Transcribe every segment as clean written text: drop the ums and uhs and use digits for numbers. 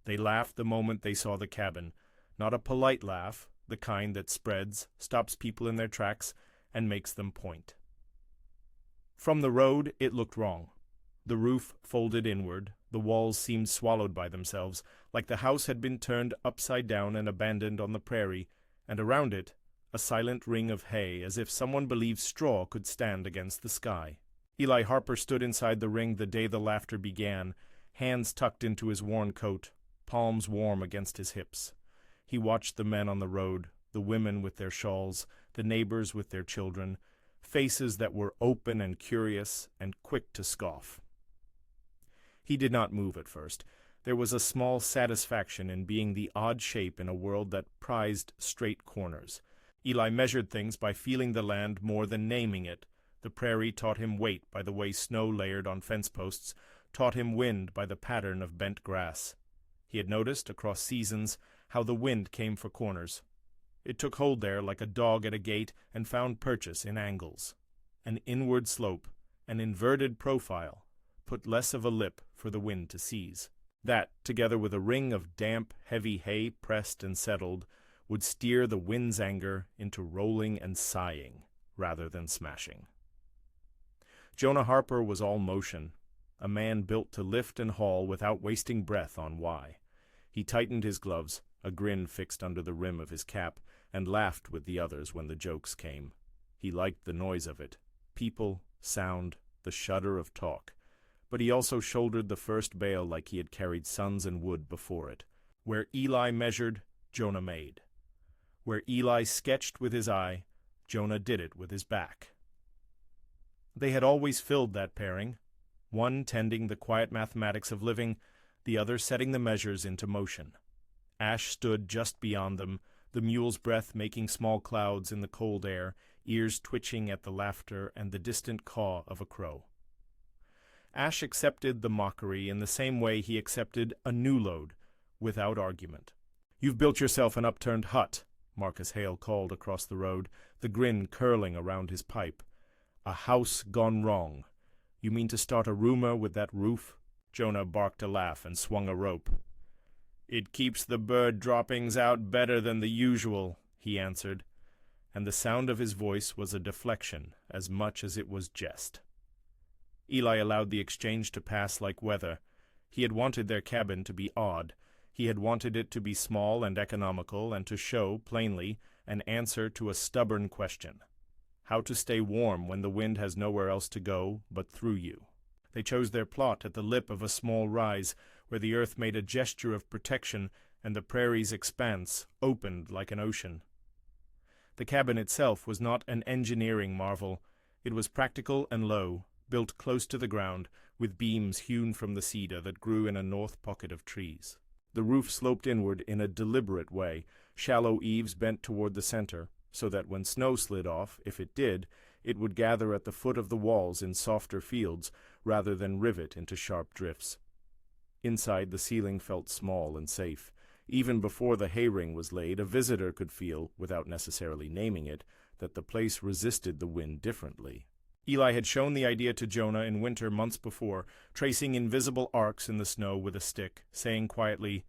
They laughed the moment they saw the cabin, not a polite laugh, the kind that spreads, stops people in their tracks, and makes them point. From the road, it looked wrong. The roof folded inward, the walls seemed swallowed by themselves, like the house had been turned upside down and abandoned on the prairie, and around it, a silent ring of hay, as if someone believed straw could stand against the sky. Eli Harper stood inside the ring the day the laughter began, hands tucked into his worn coat, palms warm against his hips. He watched the men on the road, the women with their shawls, the neighbors with their children, faces that were open and curious and quick to scoff. He did not move at first. There was a small satisfaction in being the odd shape in a world that prized straight corners. Eli measured things by feeling the land more than naming it. The prairie taught him weight by the way snow layered on fence posts, taught him wind by the pattern of bent grass. He had noticed, across seasons, how the wind came for corners. It took hold there like a dog at a gate and found purchase in angles. An inward slope, an inverted profile, put less of a lip for the wind to seize. That, together with a ring of damp, heavy hay pressed and settled, would steer the wind's anger into rolling and sighing, rather than smashing. Jonah Harper was all motion, a man built to lift and haul without wasting breath on why. He tightened his gloves, a grin fixed under the rim of his cap, and laughed with the others when the jokes came. He liked the noise of it, people, sound, the shudder of talk. But he also shouldered the first bale like he had carried sons and wood before it. Where Eli measured, Jonah made. Where Eli sketched with his eye, Jonah did it with his back. They had always filled that pairing, one tending the quiet mathematics of living, the other setting the measures into motion. Ash stood just beyond them, the mule's breath making small clouds in the cold air, ears twitching at the laughter and the distant caw of a crow. Ash accepted the mockery in the same way he accepted a new load, without argument. "You've built yourself an upturned hut," Marcus Hale called across the road, the grin curling around his pipe. "A house gone wrong. You mean to start a rumor with that roof?" Jonah barked a laugh and swung a rope. "It keeps the bird droppings out better than the usual," he answered, and the sound of his voice was a deflection as much as it was jest. Eli allowed the exchange to pass like weather. He had wanted their cabin to be odd. He had wanted it to be small and economical and to show, plainly, an answer to a stubborn question: how to stay warm when the wind has nowhere else to go but through you. They chose their plot at the lip of a small rise, where the earth made a gesture of protection and the prairie's expanse opened like an ocean. The cabin itself was not an engineering marvel. It was practical and low, built close to the ground, with beams hewn from the cedar that grew in a north pocket of trees. The roof sloped inward in a deliberate way, shallow eaves bent toward the center, so that when snow slid off, if it did, it would gather at the foot of the walls in softer fields rather than rivet into sharp drifts. Inside, the ceiling felt small and safe. Even before the hay ring was laid, a visitor could feel, without necessarily naming it, that the place resisted the wind differently. Eli had shown the idea to Jonah in winter months before, tracing invisible arcs in the snow with a stick, saying quietly,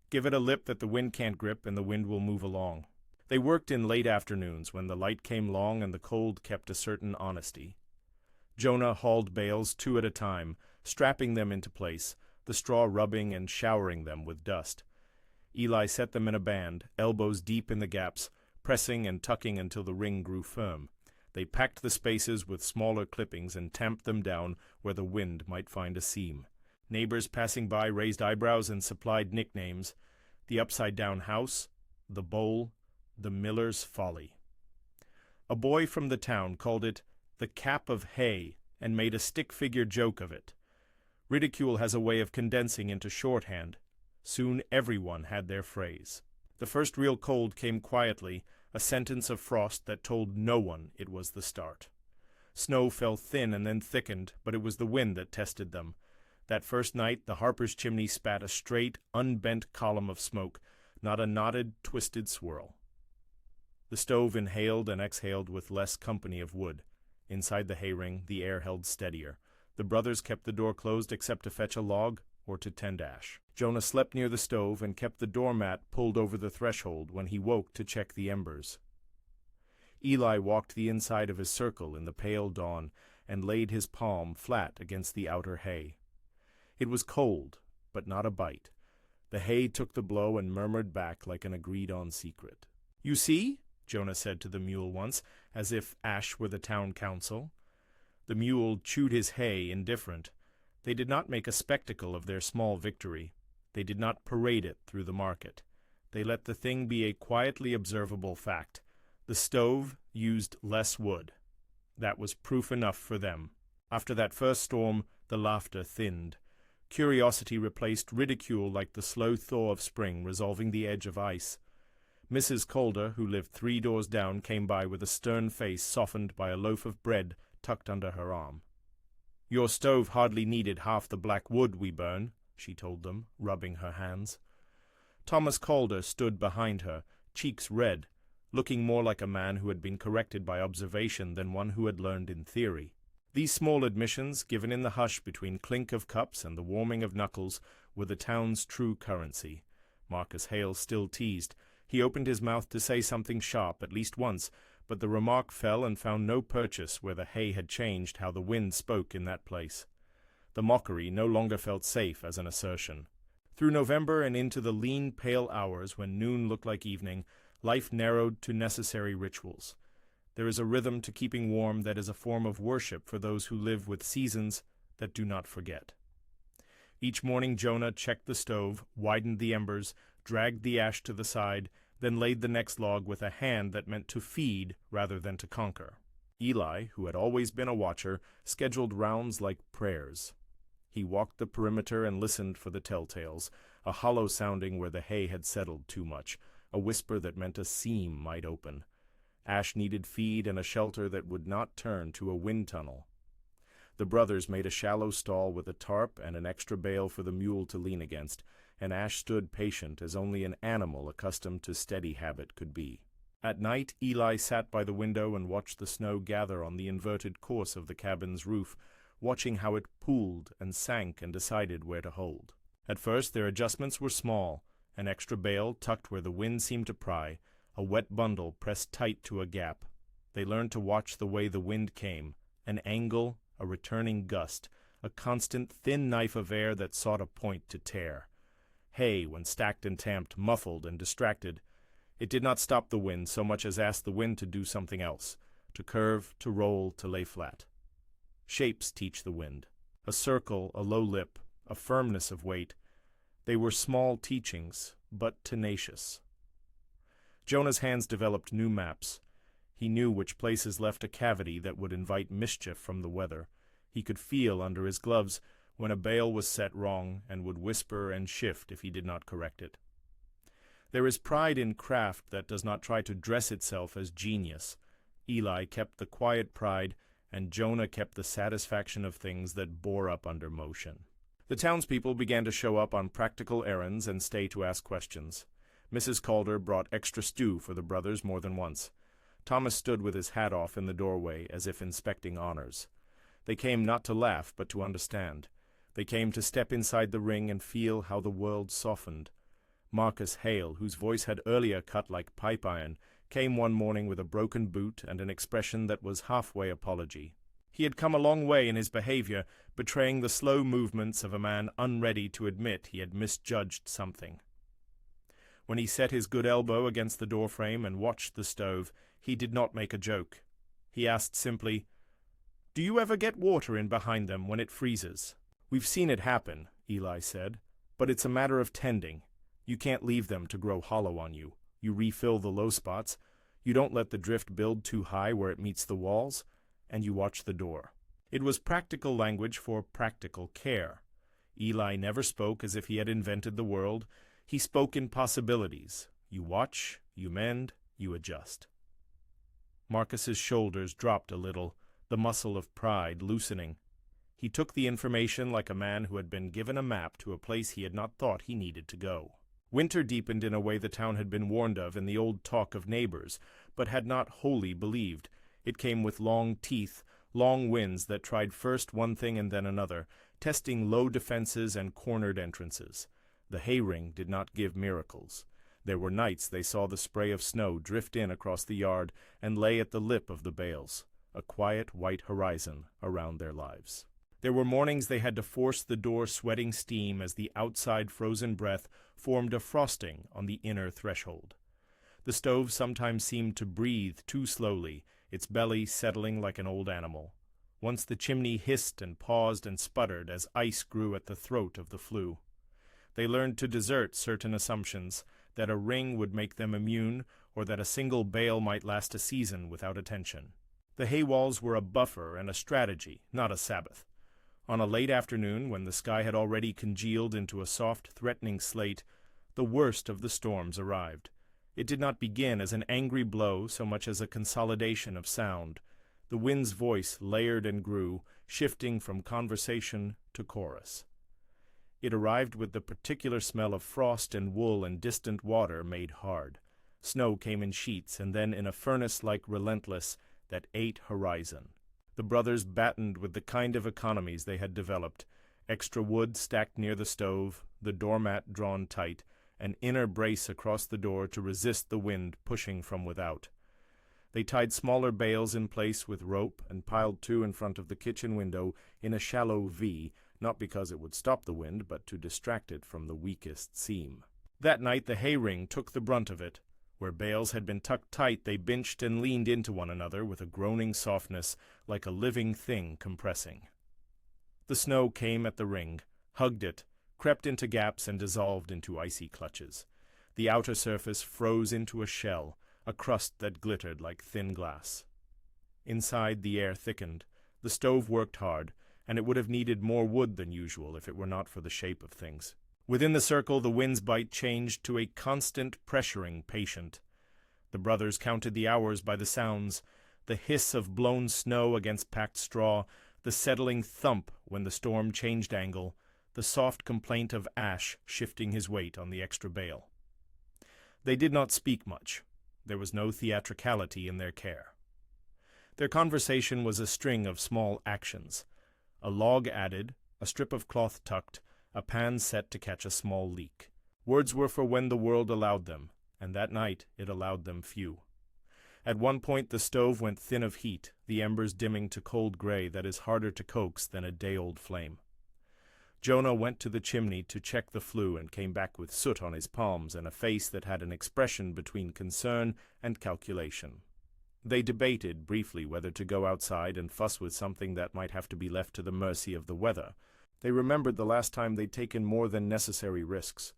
"Give it a lip that the wind can't grip and the wind will move along." They worked in late afternoons when the light came long and the cold kept a certain honesty. Jonah hauled bales 2 at a time, strapping them into place, the straw rubbing and showering them with dust. Eli set them in a band, elbows deep in the gaps, pressing and tucking until the ring grew firm. They packed the spaces with smaller clippings and tamped them down where the wind might find a seam. Neighbors passing by raised eyebrows and supplied nicknames: the upside-down house, the bowl, the miller's folly. A boy from the town called it the cap of hay and made a stick-figure joke of it. Ridicule has a way of condensing into shorthand. Soon everyone had their phrase. The first real cold came quietly, a sentence of frost that told no one it was the start. Snow fell thin and then thickened, but it was the wind that tested them. That first night the Harper's chimney spat a straight, unbent column of smoke, not a knotted, twisted swirl. The stove inhaled and exhaled with less company of wood. Inside the hay ring the air held steadier. The brothers kept the door closed except to fetch a log or to tend Ash. Jonah slept near the stove and kept the doormat pulled over the threshold when he woke to check the embers. Eli walked the inside of his circle in the pale dawn and laid his palm flat against the outer hay. It was cold, but not a bite. The hay took the blow and murmured back like an agreed-on secret. "You see?" Jonah said to the mule once, as if Ash were the town council. The mule chewed his hay, indifferent. They did not make a spectacle of their small victory. They did not parade it through the market. They let the thing be a quietly observable fact. The stove used less wood. That was proof enough for them. After that first storm, the laughter thinned. Curiosity replaced ridicule like the slow thaw of spring resolving the edge of ice. Mrs. Calder, who lived 3 doors down, came by with a stern face softened by a loaf of bread tucked under her arm. "Your stove hardly needed half the black wood we burn," she told them, rubbing her hands. Thomas Calder stood behind her, cheeks red, looking more like a man who had been corrected by observation than one who had learned in theory. These small admissions, given in the hush between clink of cups and the warming of knuckles, were the town's true currency. Marcus Hale still teased. He opened his mouth to say something sharp at least once, but the remark fell and found no purchase where the hay had changed how the wind spoke in that place. The mockery no longer felt safe as an assertion. Through November and into the lean, pale hours when noon looked like evening, life narrowed to necessary rituals. There is a rhythm to keeping warm that is a form of worship for those who live with seasons that do not forget. Each morning Jonah checked the stove, widened the embers, dragged the ash to the side, then laid the next log with a hand that meant to feed rather than to conquer. Eli, who had always been a watcher, scheduled rounds like prayers. He walked the perimeter and listened for the telltales, a hollow sounding where the hay had settled too much, a whisper that meant a seam might open. Ash needed feed and a shelter that would not turn to a wind tunnel. The brothers made a shallow stall with a tarp and an extra bale for the mule to lean against, and Ash stood patient as only an animal accustomed to steady habit could be. At night, Eli sat by the window and watched the snow gather on the inverted course of the cabin's roof, watching how it pooled and sank and decided where to hold. At first their adjustments were small, an extra bale tucked where the wind seemed to pry, a wet bundle pressed tight to a gap. They learned to watch the way the wind came, an angle, a returning gust, a constant thin knife of air that sought a point to tear. Hay, when stacked and tamped, muffled and distracted. It did not stop the wind so much as ask the wind to do something else, to curve, to roll, to lay flat. Shapes teach the wind. A circle, a low lip, a firmness of weight. They were small teachings, but tenacious. Jonah's hands developed new maps. He knew which places left a cavity that would invite mischief from the weather. He could feel under his gloves when a bale was set wrong and would whisper and shift if he did not correct it. There is pride in craft that does not try to dress itself as genius. Eli kept the quiet pride, and Jonah kept the satisfaction of things that bore up under motion. The townspeople began to show up on practical errands and stay to ask questions. Mrs. Calder brought extra stew for the brothers more than once. Thomas stood with his hat off in the doorway as if inspecting honors. They came not to laugh but to understand. They came to step inside the ring and feel how the world softened. Marcus Hale, whose voice had earlier cut like pipe iron, came one morning with a broken boot and an expression that was halfway apology. He had come a long way in his behavior, betraying the slow movements of a man unready to admit he had misjudged something. When he set his good elbow against the doorframe and watched the stove, he did not make a joke. He asked simply, "Do you ever get water in behind them when it freezes?" "We've seen it happen," Eli said, "but it's a matter of tending. You can't leave them to grow hollow on you. You refill the low spots. You don't let the drift build too high where it meets the walls, and you watch the door." It was practical language for practical care. Eli never spoke as if he had invented the world. He spoke in possibilities. You watch, you mend, you adjust. Marcus's shoulders dropped a little, the muscle of pride loosening. He took the information like a man who had been given a map to a place he had not thought he needed to go. Winter deepened in a way the town had been warned of in the old talk of neighbors, but had not wholly believed. It came with long teeth, long winds that tried first one thing and then another, testing low defenses and cornered entrances. The hay ring did not give miracles. There were nights they saw the spray of snow drift in across the yard and lay at the lip of the bales, a quiet white horizon around their lives. There were mornings they had to force the door, sweating steam as the outside frozen breath formed a frosting on the inner threshold. The stove sometimes seemed to breathe too slowly, its belly settling like an old animal. Once the chimney hissed and paused and sputtered as ice grew at the throat of the flue. They learned to desert certain assumptions, that a ring would make them immune or that a single bale might last a season without attention. The hay walls were a buffer and a strategy, not a Sabbath. On a late afternoon, when the sky had already congealed into a soft, threatening slate, the worst of the storms arrived. It did not begin as an angry blow so much as a consolidation of sound. The wind's voice layered and grew, shifting from conversation to chorus. It arrived with the particular smell of frost and wool and distant water made hard. Snow came in sheets and then in a furnace-like relentless that ate horizon. The brothers battened with the kind of economies they had developed, extra wood stacked near the stove, the doormat drawn tight, an inner brace across the door to resist the wind pushing from without. They tied smaller bales in place with rope and piled two in front of the kitchen window in a shallow V, not because it would stop the wind, but to distract it from the weakest seam. That night the hay ring took the brunt of it. Where bales had been tucked tight, they binched and leaned into one another with a groaning softness, like a living thing compressing. The snow came at the ring, hugged it, crept into gaps and dissolved into icy clutches. The outer surface froze into a shell, a crust that glittered like thin glass. Inside, the air thickened. The stove worked hard, and it would have needed more wood than usual if it were not for the shape of things. Within the circle, the wind's bite changed to a constant pressuring patient. The brothers counted the hours by the sounds, the hiss of blown snow against packed straw, the settling thump when the storm changed angle, the soft complaint of Ash shifting his weight on the extra bale. They did not speak much. There was no theatricality in their care. Their conversation was a string of small actions. A log added, a strip of cloth tucked, a pan set to catch a small leak. Words were for when the world allowed them, and that night it allowed them few. At one point the stove went thin of heat, the embers dimming to cold gray that is harder to coax than a day-old flame. Jonah went to the chimney to check the flue and came back with soot on his palms and a face that had an expression between concern and calculation. They debated briefly whether to go outside and fuss with something that might have to be left to the mercy of the weather. They remembered the last time they'd taken more than necessary risks.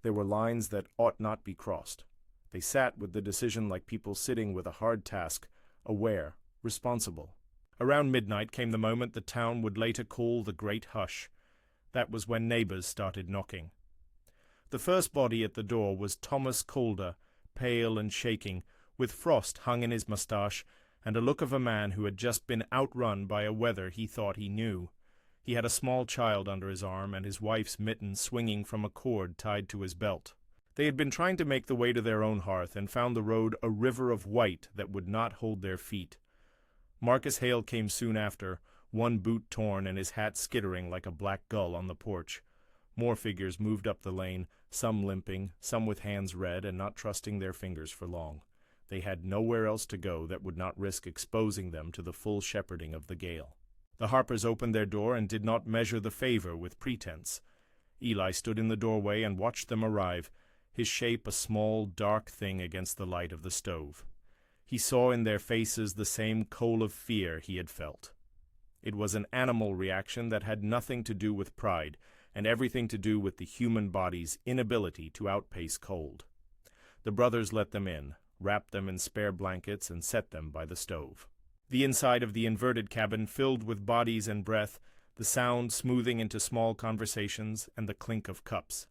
There were lines that ought not be crossed. They sat with the decision like people sitting with a hard task, aware, responsible. Around midnight came the moment the town would later call the Great Hush. That was when neighbors started knocking. The first body at the door was Thomas Calder, pale and shaking, with frost hung in his mustache and a look of a man who had just been outrun by a weather he thought he knew. He had a small child under his arm and his wife's mitten swinging from a cord tied to his belt. They had been trying to make the way to their own hearth and found the road a river of white that would not hold their feet. Marcus Hale came soon after, one boot torn and his hat skittering like a black gull on the porch. More figures moved up the lane, some limping, some with hands red and not trusting their fingers for long. They had nowhere else to go that would not risk exposing them to the full shepherding of the gale. The Harpers opened their door and did not measure the favor with pretense. Eli stood in the doorway and watched them arrive, his shape a small, dark thing against the light of the stove. He saw in their faces the same coal of fear he had felt. It was an animal reaction that had nothing to do with pride, and everything to do with the human body's inability to outpace cold. The brothers let them in, wrapped them in spare blankets, and set them by the stove. The inside of the inverted cabin filled with bodies and breath, the sound smoothing into small conversations and the clink of cups.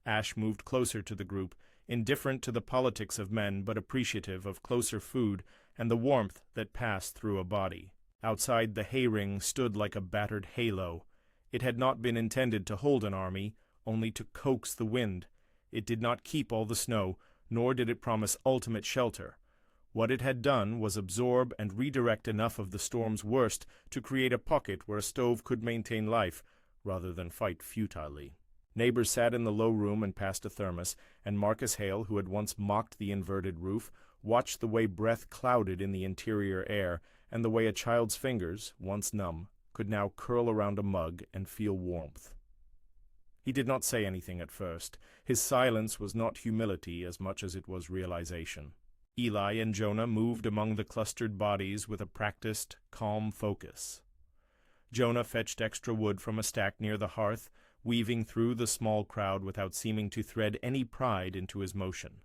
Ash moved closer to the group, indifferent to the politics of men but appreciative of closer food and the warmth that passed through a body. Outside the hay ring stood like a battered halo. It had not been intended to hold an army, only to coax the wind. It did not keep all the snow, nor did it promise ultimate shelter. What it had done was absorb and redirect enough of the storm's worst to create a pocket where a stove could maintain life, rather than fight futilely. Neighbors sat in the low room and passed a thermos, and Marcus Hale, who had once mocked the inverted roof, watched the way breath clouded in the interior air, and the way a child's fingers, once numb, could now curl around a mug and feel warmth. He did not say anything at first. His silence was not humility as much as it was realization. Eli and Jonah moved among the clustered bodies with a practiced, calm focus. Jonah fetched extra wood from a stack near the hearth, weaving through the small crowd without seeming to thread any pride into his motion.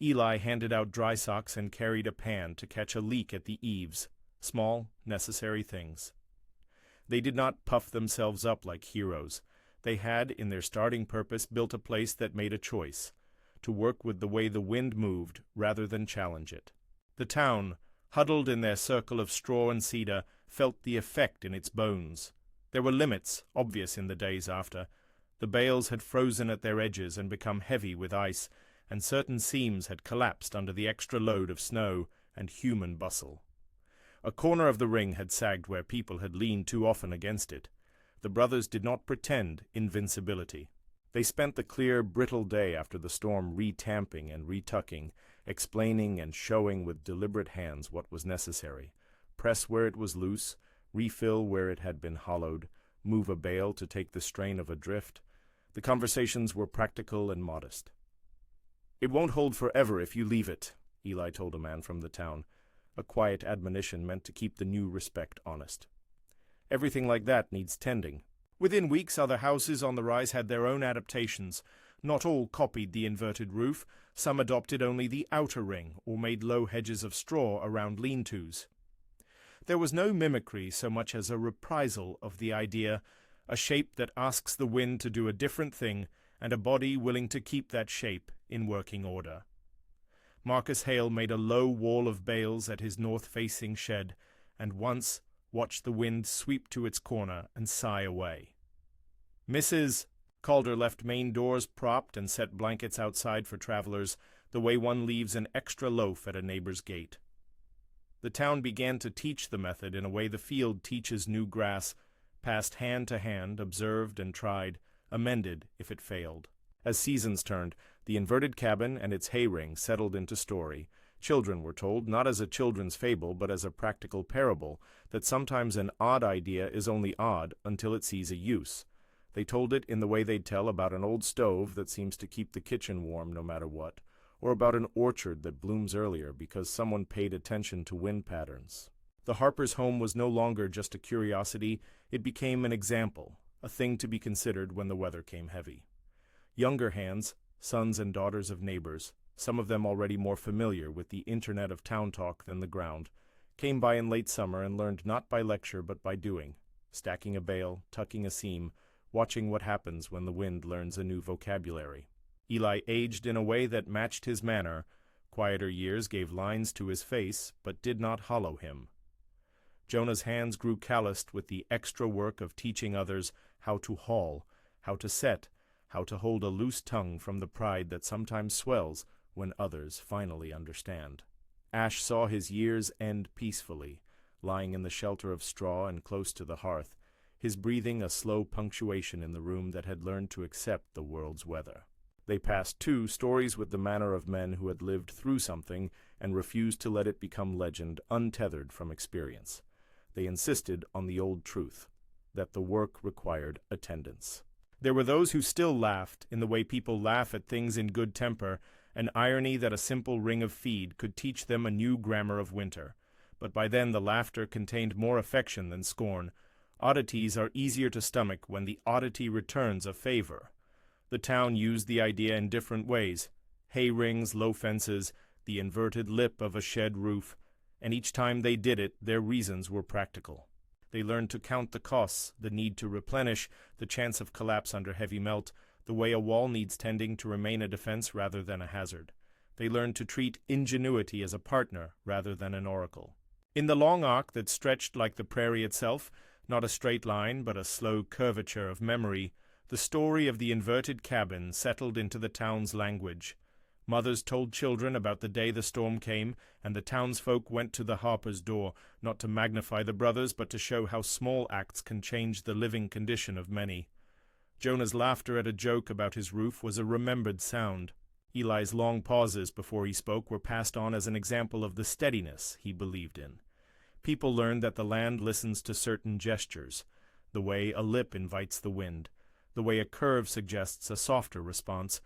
Eli handed out dry socks and carried a pan to catch a leak at the eaves, small, necessary things. They did not puff themselves up like heroes. They had, in their starting purpose, built a place that made a choice, to work with the way the wind moved rather than challenge it. The town, huddled in their circle of straw and cedar, felt the effect in its bones. There were limits, obvious in the days after. The bales had frozen at their edges and become heavy with ice, and certain seams had collapsed under the extra load of snow and human bustle. A corner of the ring had sagged where people had leaned too often against it. The brothers did not pretend invincibility. They spent the clear, brittle day after the storm re-tamping and retucking, explaining and showing with deliberate hands what was necessary. Press where it was loose, refill where it had been hollowed, move a bale to take the strain of a drift. The conversations were practical and modest. "It won't hold forever if you leave it," Eli told a man from the town, a quiet admonition meant to keep the new respect honest. "Everything like that needs tending." Within weeks, other houses on the rise had their own adaptations. Not all copied the inverted roof. Some adopted only the outer ring, or made low hedges of straw around lean-tos. There was no mimicry so much as a reprisal of the idea, a shape that asks the wind to do a different thing, and a body willing to keep that shape in working order. Marcus Hale made a low wall of bales at his north-facing shed, and once watched the wind sweep to its corner and sigh away. Mrs. Calder left main doors propped and set blankets outside for travelers, the way one leaves an extra loaf at a neighbor's gate. The town began to teach the method in a way the field teaches new grass, passed hand to hand, observed and tried, amended if it failed. As seasons turned, the inverted cabin and its hay ring settled into story. Children were told, not as a children's fable, but as a practical parable, that sometimes an odd idea is only odd until it sees a use. They told it in the way they'd tell about an old stove that seems to keep the kitchen warm no matter what, or about an orchard that blooms earlier because someone paid attention to wind patterns. The Harper's home was no longer just a curiosity, it became an example, a thing to be considered when the weather came heavy. Younger hands, sons and daughters of neighbors, some of them already more familiar with the internet of town talk than the ground, came by in late summer and learned not by lecture but by doing, stacking a bale, tucking a seam, watching what happens when the wind learns a new vocabulary. Eli aged in a way that matched his manner. Quieter years gave lines to his face, but did not hollow him. Jonah's hands grew calloused with the extra work of teaching others how to haul, how to set, how to hold a loose tongue from the pride that sometimes swells when others finally understand. Ash saw his years end peacefully, lying in the shelter of straw and close to the hearth, his breathing a slow punctuation in the room that had learned to accept the world's weather. They passed, too, stories with the manner of men who had lived through something and refused to let it become legend untethered from experience. They insisted on the old truth, that the work required attendance. There were those who still laughed, in the way people laugh at things in good temper, an irony that a simple ring of feed could teach them a new grammar of winter. But by then the laughter contained more affection than scorn. Oddities are easier to stomach when the oddity returns a favor. The town used the idea in different ways: hay rings, low fences, the inverted lip of a shed roof, and each time they did it, their reasons were practical. They learned to count the costs, the need to replenish, the chance of collapse under heavy melt, the way a wall needs tending to remain a defense rather than a hazard. They learned to treat ingenuity as a partner rather than an oracle. In the long arc that stretched like the prairie itself, not a straight line but a slow curvature of memory, the story of the inverted cabin settled into the town's language. Mothers told children about the day the storm came, and the townsfolk went to the Harper's door, not to magnify the brothers, but to show how small acts can change the living condition of many. Jonah's laughter at a joke about his roof was a remembered sound. Eli's long pauses before he spoke were passed on as an example of the steadiness he believed in. People learned that the land listens to certain gestures, the way a lip invites the wind, the way a curve suggests a softer response,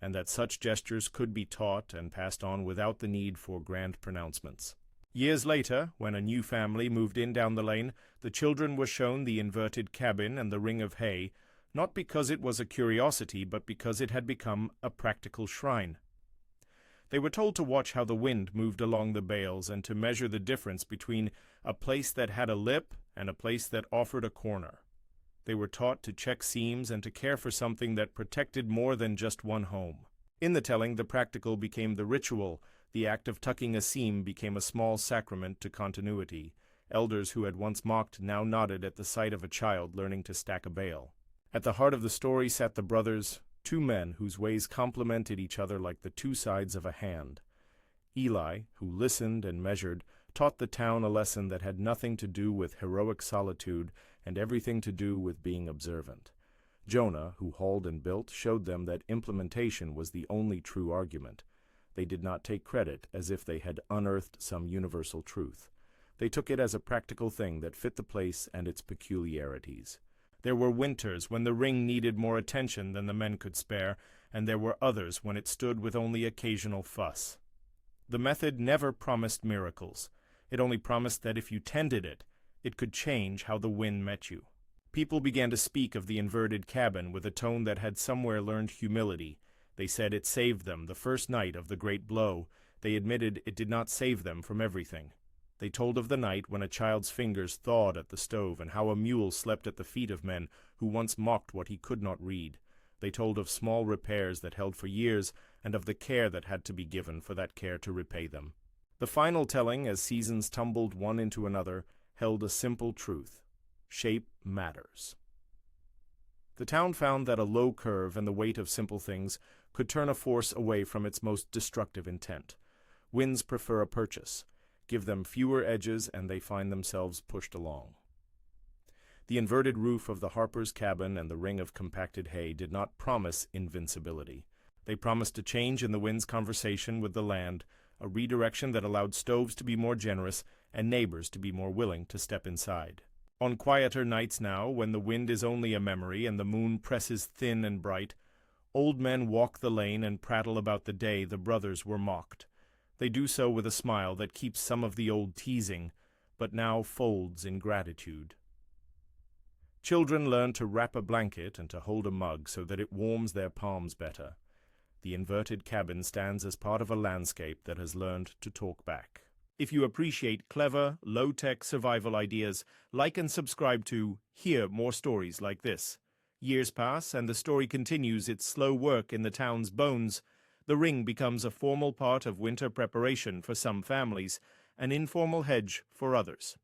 and that such gestures could be taught and passed on without the need for grand pronouncements. Years later, when a new family moved in down the lane, the children were shown the inverted cabin and the ring of hay, not because it was a curiosity, but because it had become a practical shrine. They were told to watch how the wind moved along the bales and to measure the difference between a place that had a lip and a place that offered a corner. They were taught to check seams and to care for something that protected more than just one home. In the telling, the practical became the ritual. The act of tucking a seam became a small sacrament to continuity. Elders who had once mocked now nodded at the sight of a child learning to stack a bale. At the heart of the story sat the brothers, two men whose ways complemented each other like the two sides of a hand. Eli, who listened and measured, taught the town a lesson that had nothing to do with heroic solitude and everything to do with being observant. Jonah, who hauled and built, showed them that implementation was the only true argument. They did not take credit as if they had unearthed some universal truth. They took it as a practical thing that fit the place and its peculiarities. There were winters when the ring needed more attention than the men could spare, and there were others when it stood with only occasional fuss. The method never promised miracles. It only promised that if you tended it, it could change how the wind met you. People began to speak of the inverted cabin with a tone that had somewhere learned humility. They said it saved them the first night of the great blow. They admitted it did not save them from everything. They told of the night when a child's fingers thawed at the stove and how a mule slept at the feet of men who once mocked what he could not read. They told of small repairs that held for years and of the care that had to be given for that care to repay them. The final telling, as seasons tumbled one into another, held a simple truth. Shape matters. The town found that a low curve and the weight of simple things could turn a force away from its most destructive intent. Winds prefer a purchase. Give them fewer edges and they find themselves pushed along. The inverted roof of the Harper's cabin and the ring of compacted hay did not promise invincibility. They promised a change in the wind's conversation with the land, a redirection that allowed stoves to be more generous and neighbors to be more willing to step inside. On quieter nights now, when the wind is only a memory and the moon presses thin and bright, old men walk the lane and prattle about the day the brothers were mocked. They do so with a smile that keeps some of the old teasing, but now folds in gratitude. Children learn to wrap a blanket and to hold a mug so that it warms their palms better. The inverted cabin stands as part of a landscape that has learned to talk back. If you appreciate clever, low-tech survival ideas, like and subscribe to hear more stories like this. Years pass and the story continues its slow work in the town's bones. The ring becomes a formal part of winter preparation for some families, an informal hedge for others.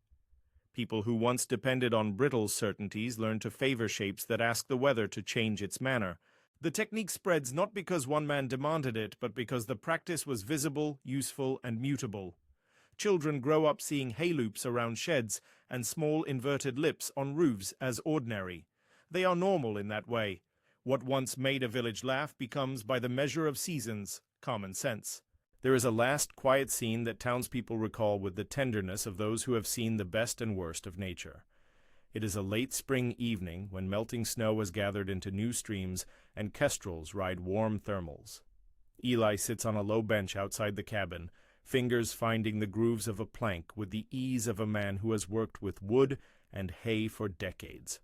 People who once depended on brittle certainties learn to favor shapes that ask the weather to change its manner. The technique spreads not because one man demanded it, but because the practice was visible, useful, and mutable. Children grow up seeing hay loops around sheds and small inverted lips on roofs as ordinary. They are normal in that way. What once made a village laugh becomes, by the measure of seasons, common sense. There is a last quiet scene that townspeople recall with the tenderness of those who have seen the best and worst of nature. It is a late spring evening when melting snow has gathered into new streams and kestrels ride warm thermals. Eli sits on a low bench outside the cabin, fingers finding the grooves of a plank with the ease of a man who has worked with wood and hay for decades.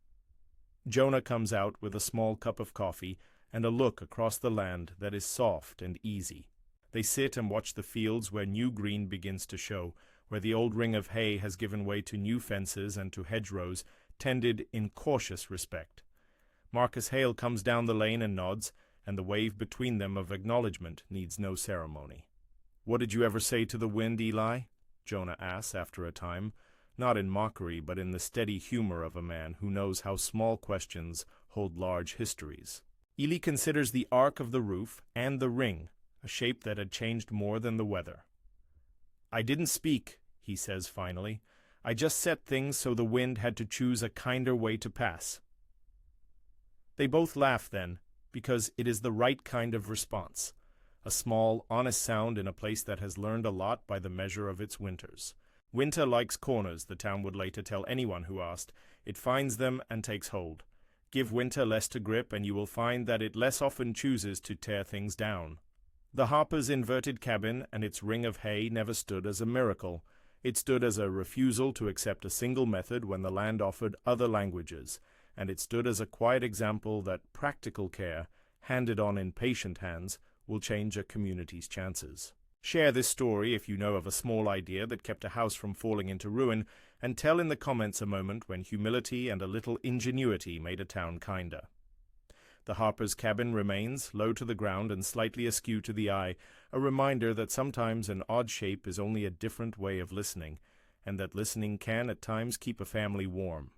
Jonah comes out with a small cup of coffee and a look across the land that is soft and easy. They sit and watch the fields where new green begins to show, where the old ring of hay has given way to new fences and to hedgerows, tended in cautious respect. Marcus Hale comes down the lane and nods, and the wave between them of acknowledgment needs no ceremony. "What did you ever say to the wind, Eli?" Jonah asks after a time, not in mockery but in the steady humor of a man who knows how small questions hold large histories. Eli considers the arc of the roof and the ring, a shape that had changed more than the weather. "I didn't speak," he says finally. "I just set things so the wind had to choose a kinder way to pass." They both laugh then, because it is the right kind of response, a small, honest sound in a place that has learned a lot by the measure of its winters. Winter likes corners, the town would later tell anyone who asked. It finds them and takes hold. Give winter less to grip, and you will find that it less often chooses to tear things down. The Harpers' inverted cabin and its ring of hay never stood as a miracle. It stood as a refusal to accept a single method when the land offered other languages, and it stood as a quiet example that practical care, handed on in patient hands, will change a community's chances. Share this story if you know of a small idea that kept a house from falling into ruin, and tell in the comments a moment when humility and a little ingenuity made a town kinder. The Harpers' cabin remains, low to the ground and slightly askew to the eye, a reminder that sometimes an odd shape is only a different way of listening, and that listening can at times keep a family warm.